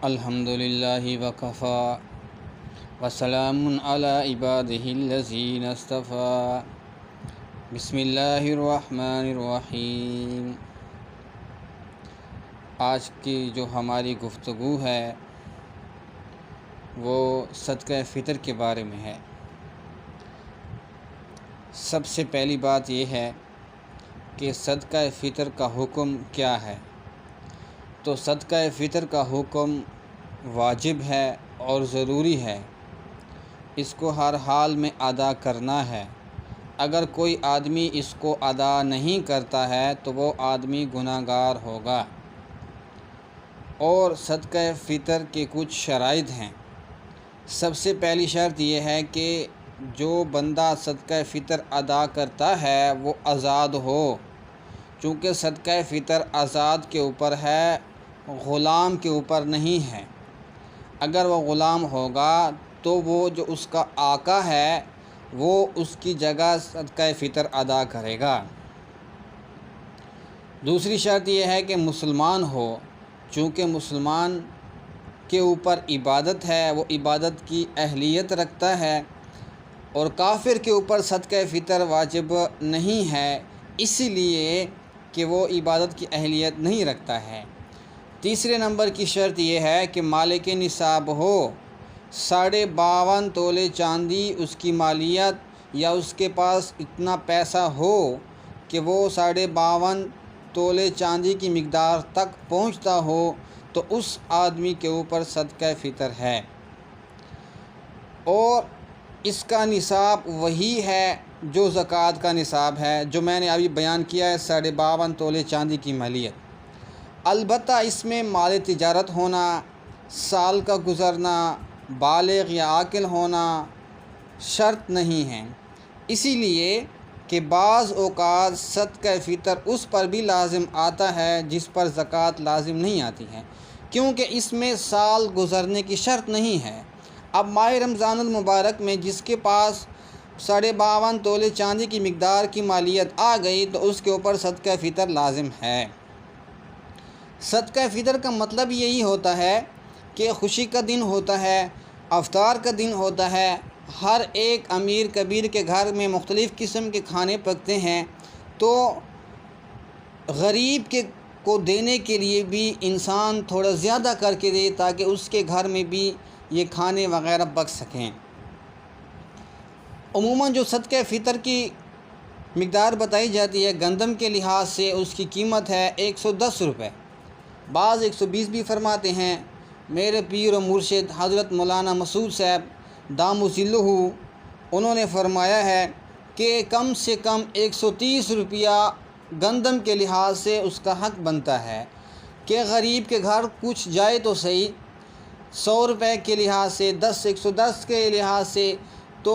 الحمد للہ وکفا وسلام علی عبادہ الذین اصطفیٰ بسم اللہ الرحمن الرحیم۔ آج کی جو ہماری گفتگو ہے وہ صدقہ فطر کے بارے میں ہے۔ سب سے پہلی بات یہ ہے کہ صدقہ فطر کا حکم کیا ہے؟ تو صدقہ فطر کا حکم واجب ہے اور ضروری ہے، اس کو ہر حال میں ادا کرنا ہے۔ اگر کوئی آدمی اس کو ادا نہیں کرتا ہے تو وہ آدمی گناہگار ہوگا۔ اور صدقہ فطر کے کچھ شرائط ہیں۔ سب سے پہلی شرط یہ ہے کہ جو بندہ صدقہ فطر ادا کرتا ہے وہ آزاد ہو، چونکہ صدقہ فطر آزاد کے اوپر ہے، غلام کے اوپر نہیں ہے۔ اگر وہ غلام ہوگا تو وہ جو اس کا آقا ہے وہ اس کی جگہ صدقہ فطر ادا کرے گا۔ دوسری شرط یہ ہے کہ مسلمان ہو، چونکہ مسلمان کے اوپر عبادت ہے، وہ عبادت کی اہلیت رکھتا ہے، اور کافر کے اوپر صدقہ فطر واجب نہیں ہے، اسی لیے کہ وہ عبادت کی اہلیت نہیں رکھتا ہے۔ تیسرے نمبر کی شرط یہ ہے کہ مالک نصاب ہو، 52.5 تولے چاندی اس کی مالیت، یا اس کے پاس اتنا پیسہ ہو کہ وہ 52.5 تولے چاندی کی مقدار تک پہنچتا ہو تو اس آدمی کے اوپر صدقہ فطر ہے۔ اور اس کا نصاب وہی ہے جو زکوٰۃ کا نصاب ہے، جو میں نے ابھی بیان کیا ہے، 52.5 تولے چاندی کی مالیت۔ البتہ اس میں مال تجارت ہونا، سال کا گزرنا، بالغ یا عاقل ہونا شرط نہیں ہے، اسی لیے کہ بعض اوقات صدقہ فطر اس پر بھی لازم آتا ہے جس پر زکوٰۃ لازم نہیں آتی ہے، کیونکہ اس میں سال گزرنے کی شرط نہیں ہے۔ اب ماہ رمضان المبارک میں جس کے پاس 52.5 تولے چاندی کی مقدار کی مالیت آ گئی تو اس کے اوپر صدقہ فطر لازم ہے۔ صدقہ فطر کا مطلب یہی ہوتا ہے کہ خوشی کا دن ہوتا ہے، افطار کا دن ہوتا ہے، ہر ایک امیر کبیر کے گھر میں مختلف قسم کے کھانے پکتے ہیں، تو غریب کو دینے کے لیے بھی انسان تھوڑا زیادہ کر کے دے تاکہ اس کے گھر میں بھی یہ کھانے وغیرہ پک سکیں۔ عموماً جو صدقہ فطر کی مقدار بتائی جاتی ہے گندم کے لحاظ سے اس کی قیمت ہے 110 روپے، بعض 120 بھی فرماتے ہیں۔ میرے پیر و مرشد حضرت مولانا مسعود صاحب دام ذلہ، انہوں نے فرمایا ہے کہ کم سے کم 130 روپیہ گندم کے لحاظ سے اس کا حق بنتا ہے کہ غریب کے گھر کچھ جائے تو صحیح، 100 روپے کے لحاظ سے، 110 کے لحاظ سے تو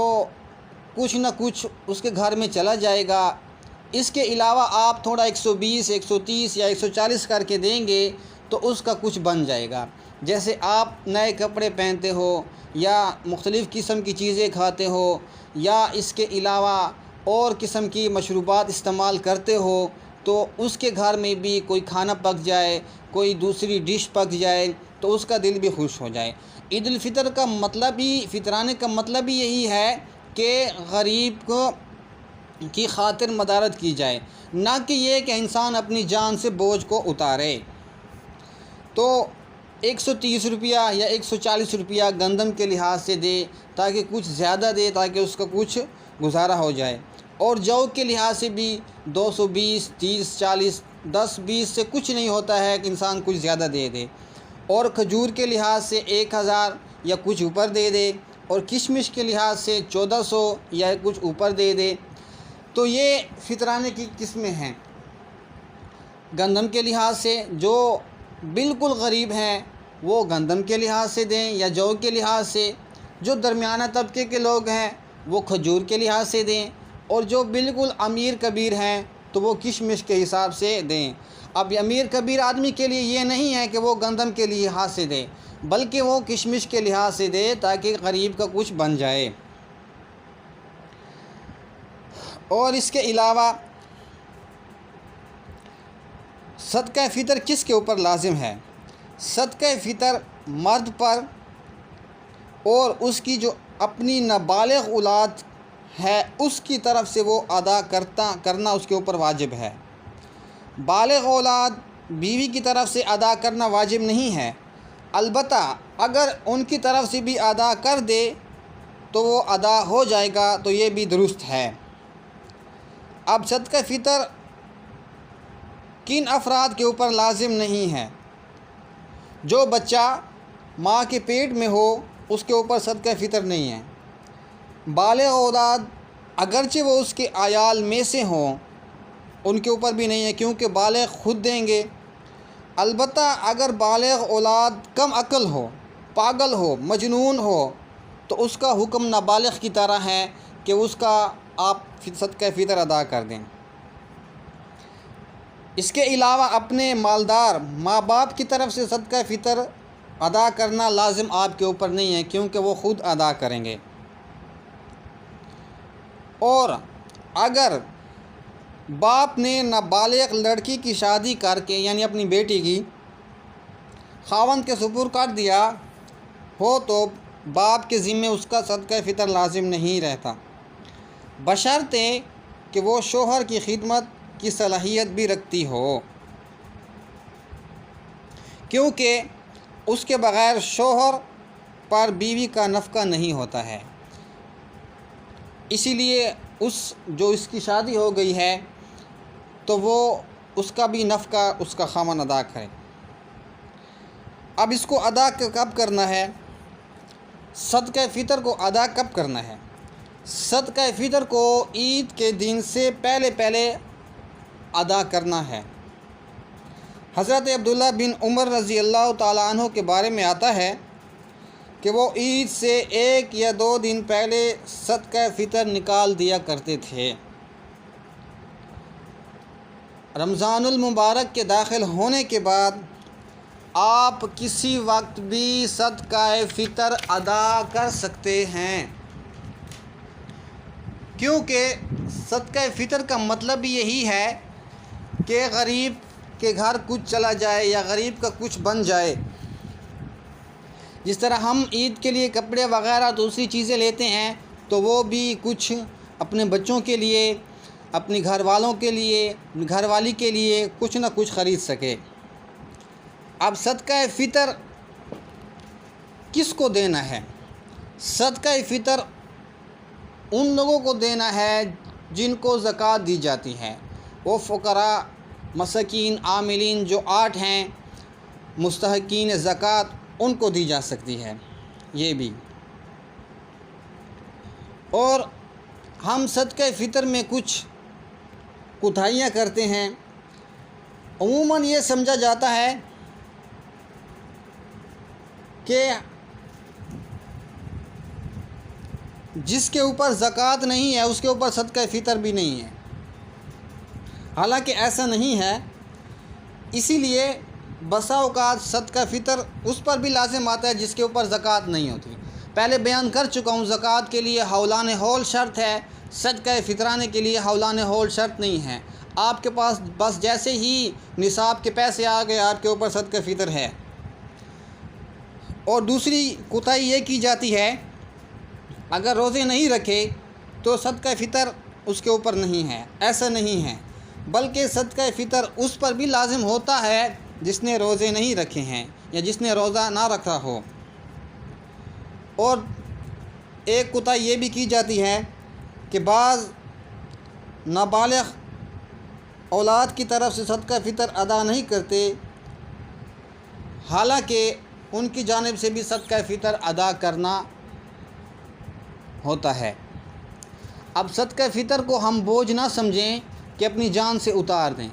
کچھ نہ کچھ اس کے گھر میں چلا جائے گا۔ اس کے علاوہ آپ تھوڑا 120، 130 یا 140 کر کے دیں گے تو اس کا کچھ بن جائے گا۔ جیسے آپ نئے کپڑے پہنتے ہو یا مختلف قسم کی چیزیں کھاتے ہو یا اس کے علاوہ اور قسم کی مشروبات استعمال کرتے ہو تو اس کے گھر میں بھی کوئی کھانا پک جائے، کوئی دوسری ڈش پک جائے تو اس کا دل بھی خوش ہو جائے۔ عید الفطر کا مطلب ہی، فطرانے کا مطلب ہی یہی ہے کہ غریب کی خاطر مدارت کی جائے، نہ کہ یہ کہ انسان اپنی جان سے بوجھ کو اتارے۔ تو 130 روپیہ یا 140 روپیہ گندم کے لحاظ سے دے تاکہ کچھ زیادہ دے تاکہ اس کا کچھ گزارا ہو جائے، اور جو کے لحاظ سے بھی 220، 30، 40، 10، 20 سے کچھ نہیں ہوتا ہے کہ انسان کچھ زیادہ دے دے، اور کھجور کے لحاظ سے 1000 یا کچھ اوپر دے دے، اور کشمش کے لحاظ سے 1400 یا کچھ اوپر دے دے۔ تو یہ فطرانے کی قسمیں ہیں۔ گندم کے لحاظ سے جو بالکل غریب ہیں وہ گندم کے لحاظ سے دیں یا جو کے لحاظ سے، جو درمیانہ طبقے کے لوگ ہیں وہ کھجور کے لحاظ سے دیں، اور جو بالکل امیر کبیر ہیں تو وہ کشمش کے حساب سے دیں۔ اب امیر کبیر آدمی کے لیے یہ نہیں ہے کہ وہ گندم کے لحاظ سے دے، بلکہ وہ کشمش کے لحاظ سے دے تاکہ غریب کا کچھ بن جائے۔ اور اس کے علاوہ صدقہ فطر کس کے اوپر لازم ہے؟ صدقہ فطر مرد پر اور اس کی جو اپنی نابالغ اولاد ہے اس کی طرف سے وہ ادا کرنا اس کے اوپر واجب ہے۔ بالغ اولاد بیوی کی طرف سے ادا کرنا واجب نہیں ہے، البتہ اگر ان کی طرف سے بھی ادا کر دے تو وہ ادا ہو جائے گا، تو یہ بھی درست ہے۔ اب صدقہ فطر کن افراد کے اوپر لازم نہیں ہے؟ جو بچہ ماں کے پیٹ میں ہو اس کے اوپر صدقہ فطر نہیں ہے۔ بالغ اولاد اگرچہ وہ اس کے عیال میں سے ہوں ان کے اوپر بھی نہیں ہے، کیونکہ بالغ خود دیں گے۔ البتہ اگر بالغ اولاد کم عقل ہو، پاگل ہو، مجنون ہو تو اس کا حکم نابالغ کی طرح ہے کہ اس کا آپ صدقہ فطر ادا کر دیں۔ اس کے علاوہ اپنے مالدار ماں باپ کی طرف سے صدقہ فطر ادا کرنا لازم آپ کے اوپر نہیں ہے، کیونکہ وہ خود ادا کریں گے۔ اور اگر باپ نے نابالغ لڑکی کی شادی کر کے یعنی اپنی بیٹی کی خاوند کے سپرد کر دیا ہو تو باپ کے ذمے اس کا صدقہ فطر لازم نہیں رہتا، بشرطے کہ وہ شوہر کی خدمت کی صلاحیت بھی رکھتی ہو، کیونکہ اس کے بغیر شوہر پر بیوی کا نفقہ نہیں ہوتا ہے۔ اسی لیے اس کی شادی ہو گئی ہے تو وہ اس کا بھی نفقہ اس کا خاوند ادا کرے۔ اب اس کو ادا کب کرنا ہے؟ صدقہ فطر کو ادا کب کرنا ہے؟ صدقہ فطر کو عید کے دن سے پہلے ادا کرنا ہے۔ حضرت عبداللہ بن عمر رضی اللہ تعالیٰ عنہ کے بارے میں آتا ہے کہ وہ عید سے 1 یا 2 دن پہلے صدقہ فطر نکال دیا کرتے تھے۔ رمضان المبارک کے داخل ہونے کے بعد آپ کسی وقت بھی صدقہ فطر ادا کر سکتے ہیں، کیونکہ صدقہ فطر کا مطلب یہی ہے کہ غریب کے گھر کچھ چلا جائے یا غریب کا کچھ بن جائے۔ جس طرح ہم عید کے لیے کپڑے وغیرہ دوسری چیزیں لیتے ہیں تو وہ بھی کچھ اپنے بچوں کے لیے، اپنے گھر والوں کے لیے، گھر والی کے لیے کچھ نہ کچھ خرید سکے۔ اب صدقہ فطر کس کو دینا ہے؟ صدقہ فطر ان لوگوں کو دینا ہے جن کو زکوٰۃ دی جاتی ہے، وہ فقراء، مساکین، عاملین جو 8 ہیں مستحقین زکوٰۃ، ان کو دی جا سکتی ہے یہ بھی۔ اور ہم صدقہ فطر میں کچھ کوتاہیاں کرتے ہیں۔ عموماً یہ سمجھا جاتا ہے کہ جس کے اوپر زکوٰۃ نہیں ہے اس کے اوپر صدقہ فطر بھی نہیں ہے، حالانکہ ایسا نہیں ہے۔ اسی لیے بسا اوقات صدقہ فطر اس پر بھی لازم آتا ہے جس کے اوپر زکوٰۃ نہیں ہوتی۔ پہلے بیان کر چکا ہوں، زکوٰۃ کے لیے حولان حول شرط ہے، صدقہ فطرانے کے لیے حولان حول شرط نہیں ہے۔ آپ کے پاس بس جیسے ہی نصاب کے پیسے آ گئے آپ کے اوپر صدقہ فطر ہے۔ اور دوسری کوتاہی یہ کی جاتی ہے اگر روزے نہیں رکھے تو صدقہ فطر اس کے اوپر نہیں ہے، ایسا نہیں ہے، بلکہ صدقہ فطر اس پر بھی لازم ہوتا ہے جس نے روزے نہیں رکھے ہیں یا جس نے روزہ نہ رکھا ہو۔ اور ایک کوتاہی یہ بھی کی جاتی ہے کہ بعض نابالغ اولاد کی طرف سے صدقہ فطر ادا نہیں کرتے، حالانکہ ان کی جانب سے بھی صدقہ فطر ادا کرنا ہوتا ہے۔ اب صدقہ فطر کو ہم بوجھ نہ سمجھیں کہ اپنی جان سے اتار دیں،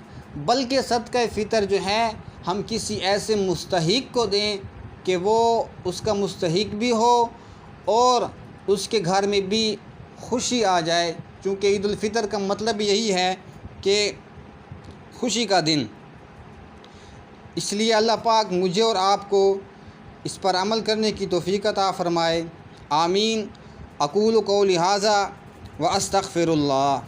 بلکہ صدقہ فطر جو ہے ہم کسی ایسے مستحق کو دیں کہ وہ اس کا مستحق بھی ہو اور اس کے گھر میں بھی خوشی آ جائے، چونکہ عید الفطر کا مطلب یہی ہے کہ خوشی کا دن۔ اس لیے اللہ پاک مجھے اور آپ کو اس پر عمل کرنے کی توفیق عطا فرمائے، آمین۔ اقول قولی ھذا واستغفر اللہ۔